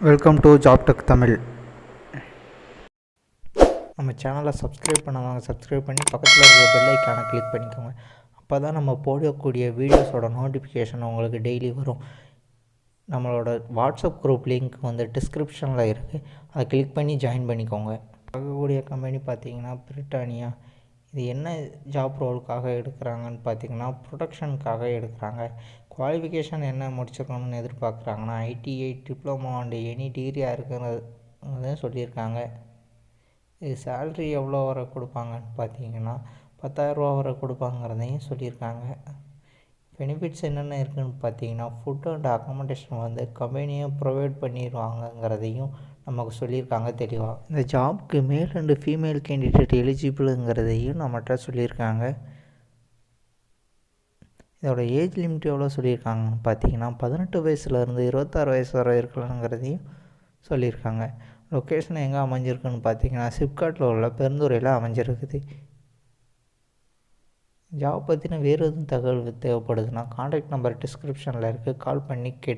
Welcome to ஜாப்டெக் Tamil. நம்ம சேனலை subscribe பண்ணாங்க, சப்ஸ்கிரைப் பண்ணி பக்கத்தில் இருக்கிற பெல் ஐக்கானை கிளிக் பண்ணிக்கோங்க. அப்போ தான் நம்ம போடக்கூடிய வீடியோஸோட நோட்டிஃபிகேஷன் உங்களுக்கு டெய்லி வரும். நம்மளோட வாட்ஸ்அப் குரூப் லிங்க் டிஸ்கிரிப்ஷனில் இருக்குது, அதை கிளிக் பண்ணி ஜாயின் பண்ணிக்கோங்க. பார்க்கக்கூடிய கம்பெனி பார்த்திங்கன்னா பிரிட்டானியா. இது என்ன ஜாப் ரோலுக்காக எடுக்கிறாங்கன்னு பார்த்திங்கன்னா ப்ரொடக்ஷனுக்காக எடுக்கிறாங்க. குவாலிஃபிகேஷன் என்ன முடிச்சிருக்கணும்னு எதிர்பார்க்குறாங்கன்னா ஐடிஐ, டிப்ளமோ அண்டு எனி டிகிரியாக இருக்கிறது சொல்லியிருக்காங்க. இது சேல்ரி எவ்வளோ வரை கொடுப்பாங்கன்னு பார்த்தீங்கன்னா 10,000 வரை கொடுப்பாங்கிறதையும் சொல்லியிருக்காங்க. பெனிஃபிட்ஸ் என்னென்ன இருக்குதுன்னு பார்த்தீங்கன்னா ஃபுட் அண்ட் அக்காமடேஷன் கம்பெனியை ப்ரொவைட் பண்ணிடுவாங்கங்கிறதையும் நமக்கு சொல்லியிருக்காங்க தெளிவாக. இந்த ஜாப்க்கு மேல் அண்டு ஃபீமேல் கேண்டிடேட் எலிஜிபிளுங்கிறதையும் நம்மகிட்ட சொல்லியிருக்காங்க. இதோட ஏஜ் லிமிட் எவ்வளோ சொல்லியிருக்காங்கன்னு பார்த்தீங்கன்னா 18 வயசுலேருந்து 26 வயசு வரை இருக்கலாங்கிறதையும் சொல்லியிருக்காங்க. லொக்கேஷன் எங்கே அமைஞ்சிருக்குன்னு பார்த்தீங்கன்னா சிப்காட்டில் உள்ள பெருந்துறையில் அமைஞ்சிருக்குது. ஜாப் பற்றின வேறு எதுவும் தகவல் தேவைப்படுதுன்னா கான்டாக்ட் நம்பர் டிஸ்கிரிப்ஷனில் இருக்குது, கால் பண்ணி கேட்டு